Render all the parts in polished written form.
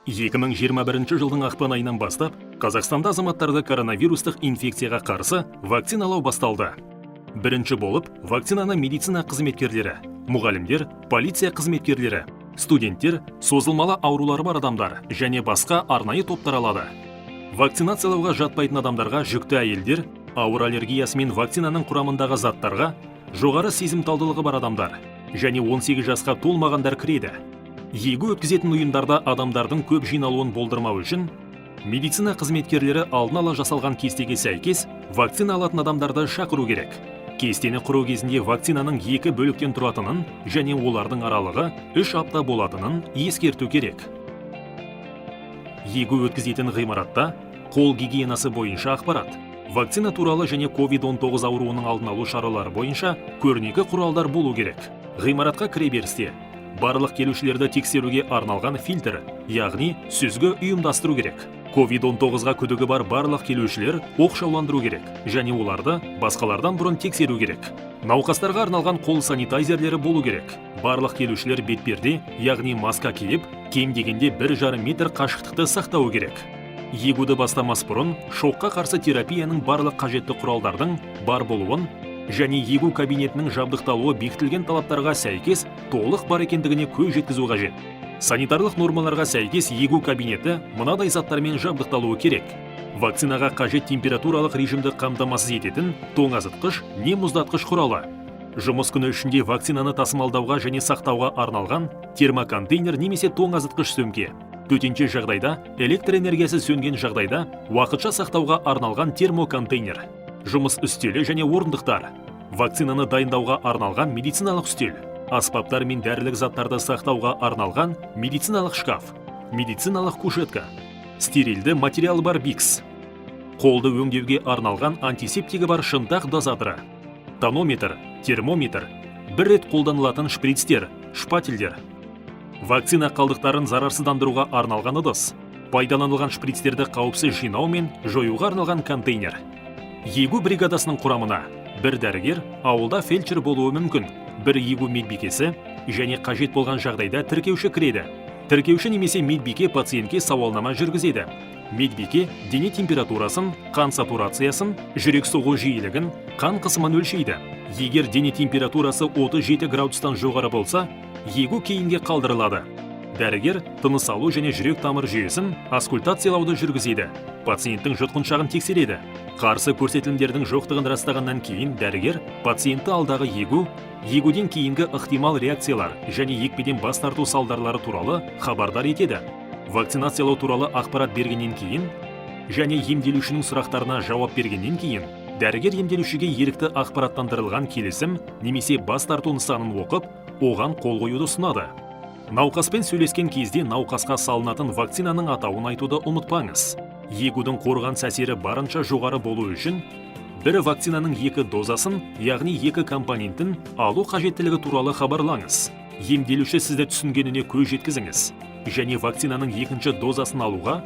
2021 жылдың ақпан айынан бастап Қазақстанда азаматтарды коронавирустық инфекцияға қарсы вакциналау басталды. Бірінші болып вакцинаны медицина қызметкерлері, мұғалімдер, полиция қызметкерлері, студенттер, созылмалы аурулары бар адамдар және басқа арнайы топтар алады. Вакцинациялауға жатпайтын адамдарға жүкті әйелдер, ауыр аллергиясымен вакцинаның құрамындағы заттарға жоғары сезімталдылығы бар адамдар және 18 жасқа толмағандар кіреді. Егу өткізетін ұйымдарда адамдардың көп жиналуын болдырмау үшін медицина қызметкерлері алдын ала жасалған кестеге сәйкес вакцина алатын адамдарды шақыру керек. Кестені құру кезінде вакцинаның 2 бөліктен тұратынын және олардың аралығы 3 апта болатынын ескерту керек. Егу өткізетін ғимаратта қол гигиенасы бойынша ақпарат, вакцина туралы және COVID-19 ауруының алдын алу шаралары бойынша көрнекі құралдар болу керек. Ғимаратқа кіреберісте барлық келушілерді тексеруге арналған фильтр, яғни сүзгі ұйымдастыру керек. COVID-19-ға күдігі бар барлық келушілер оқшауландыру керек және оларды басқалардан бұрын тексеру керек. Науқастарға арналған қол санитайзерлері болу керек. Барлық келушілер бетперде, яғни маска киіп, кем дегенде 1,5 метр қашықтықты сақтауы керек. Егуді бастамас бұрын шоққа қарсы терапияның барлық қажетті құралдардың бар болуын және егу кабинетінің жабдықталуы бекітілген талаптарға сәйкес толық бар екендігіне көз жеткізу қажет. Санитарлық нормаларға сәйкес егу кабинеті мынадай заттармен жабдықталуы керек. Вакцинаға қажет температуралық режимді қамтамасыз ететін тоңазытқыш не мұздатқыш құралы. Жұмыс күні ішінде вакцинаны тасымалдауға және сақтауға арналған термоконтейнер немесе тоңазытқыш сөмке. Төтенше жағдайда, электр энергиясы сөнген жағдайда уақытша сақтауға арналған термоконтейнер. Жұмыс үстелі және орындықтар. Вакцинаны дайындауға арналған медициналық үстел. Аспаптар мен дәрілік заттарды сақтауға арналған медициналық шкаф. Медициналық кушетка. Стерилді материал бар бикс. Қолды өңдеуге арналған антисептигі бар шынтақ дозаторы. Тонометр, термометр. Бір рет қолданылатын шприцтер, шпательдер. Вакцина қалдықтарын зарарсыздандыруға арналған ыдыс. Пайдаланылған шприцтерді қауіпсіз жинау мен жоюға арналған контейнер. Егу бригадасының құрамына бір дәрігер, ауылда фельдшер болуы мүмкін, бір егу медбикесі және қажет болған жағдайда тіркеуші кіреді. Тіркеуші немесе медбике пациентке сауалнама жүргізеді. Медбике дене температурасын, қан сатурациясын, жүрек соғу жиілігін, қан қысымын өлшейді. Егер дене температурасы 37 градустан жоғары болса, егу кейінге қалдырылады. Дәрігер тыныс алу және жүрек тамыр жүйесін аскультациялауды жүргізеді. Пациенттің жұтқыншағын тексереді. Қарсы көрсетілімдердің жоқтығын растағаннан кейін дәрігер пациентті алдағы егуден кейінгі ықтимал реакциялар және екпеден бас тарту салдарлары туралы хабардар етеді. Вакцинациялау туралы ақпарат бергеннен кейін және емделушінің сұрақтарына жауап бергеннен кейін дәрігер емделушіге ерікті ақпараттандырылған келісім немесе бас тарту нысанын оқып, оған қол қоюды ұсынады. Науқаспен сөйлескен кезде науқасқа салынатын вакцинаның атауын айтуды ұмытпаңыз. Егудің қорғаныс әсері барынша жоғары болу үшін бір вакцинаның 2 дозасын, яғни 2 компонентін алу қажеттілігі туралы хабарлаңыз. Емделуші сізді түсінгеніне көз жеткізіңіз және вакцинаның 2 дозасын алуға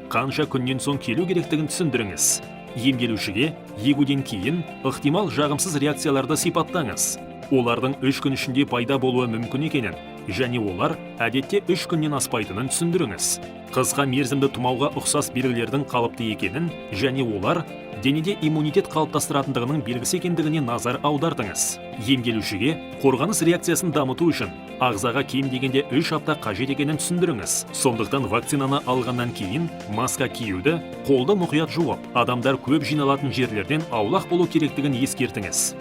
қанша күннен соң келу керектігін түсіндіріңіз. Емделушіге егуден кейін ықтимал жағымсыз реакцияларды сипаттаңыз. Олардың 3 күн ішінде пайда болуы мүмкін екенін және олар әдетте 3 күннен аспайтынын түсіндіріңіз. Қысқа мерзімді тұмауға ұқсас белгілердің қалыпты екенін және олар денеде иммунитет қалыптастыратындығының белгісі екендігіне назар аудартыңыз. Емделушіге қорғаныс реакциясын дамыту үшін ағзаға кем дегенде 3 апта қажет екенін түсіндіріңіз. Сондықтан вакцинаны алғаннан кейін маска киюді, қолды мұқият жуып, адамдар көп жиналатын жерлерден аулақ болу керектігін ескертіңіз.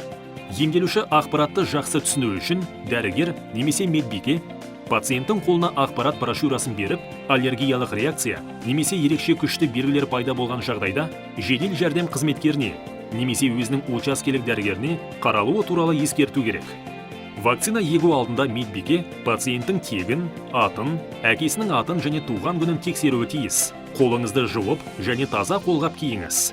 Емделуші ақпаратты жақсы түсіну үшін дәрігер немесе медбике пациенттің қолына ақпарат брошюрасын беріп, аллергиялық реакция немесе ерекше күшті белгілер пайда болған жағдайда жедел жәрдем қызметкеріне немесе өзінің учаскелік дәрігеріне қаралуы туралы ескерту керек. Вакцина егу алдында медбике пациенттің тегін, атын, әкесінің атын және туған күнін тексеруі тиіс. Қолыңызды жуып және таза қолғап киіңіз.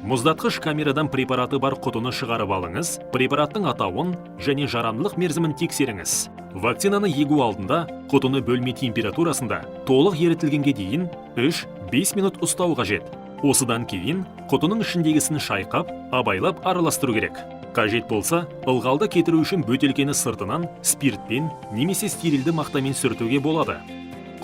Мұздатқыш камерадан препараты бар құтыны шығарып алыңыз, препараттың атауын және жарамдылық мерзімін тексеріңіз. Вакцинаны егу алдында құтыны бөлме температурасында толық ерітілгенге дейін 3-5 минут ұстау қажет. Осыдан кейін құтының ішіндегісін шайқап, абайлап араластыру керек. Қажет болса, ылғалды кетіру үшін бөтелкені сыртынан спиртпен немесе стерилді мақтамен сүртуге болады.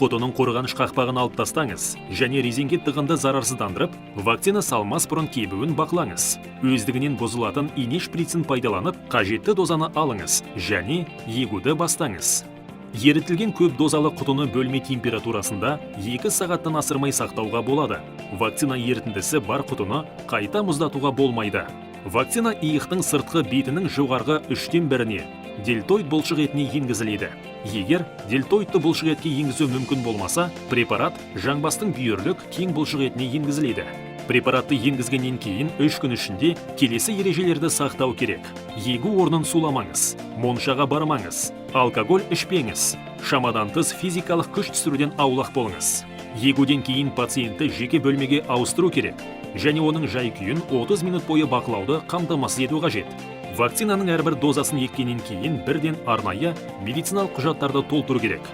Құтының қорғаныш қақпағын алып тастаңыз және резеңке тығынды зарарсыздандырып, вакцина салмас бұрын кебуін бақылаңыз. Өздігінен бұзылатын ине шприцін пайдаланып, қажетті дозаны алыңыз және егуді бастаңыз. Ерітілген көп дозалы құтыны бөлме температурасында 2 сағаттан асырмай сақтауға болады. Вакцина ерітіндісі бар құтыны қайта мұздатуға болмайды. Вакцина иықтың сыртқы бетінің жоғарғы 1/3-не, дельтоид бұлшық етіне енгізіледі. Егер дельтоидты бұлшық етке енгізу мүмкін болмаса, препарат жаңбастың бүйірлік кең бұлшық етіне енгізіледі. Препаратты енгізгеннен кейін 3 күн ішінде келесі ережелерді сақтау керек. Егу орнын суламаңыз, моншаға бармаңыз, алкоголь ішпеңіз, шамадан тыс физикалық күш түсіруден аулақ болыңыз. Егуден кейін пациентті жеке бөлмеге ауыстыру керек және оның жай-күйін 30 минут бойы бақылауды қамтамасыз ету қажет. Вакцинаның әрбір дозасын еккеннен кейін бірден арнайы медициналық құжаттарды толтыру керек.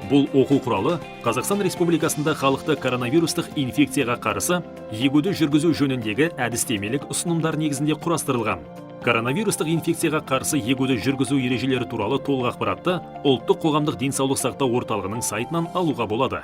Бұл оқу құралы Қазақстан Республикасында халықты коронавирустық инфекцияға қарсы егуді жүргізу жөніндегі әдістемелік ұсынымдар негізінде құрастырылған. Коронавирустық инфекцияға қарсы егуді жүргізу ережелері туралы толық ақпаратты ұлттық қоғамдық денсаулық сақтау орталығының сайтынан алуға болады.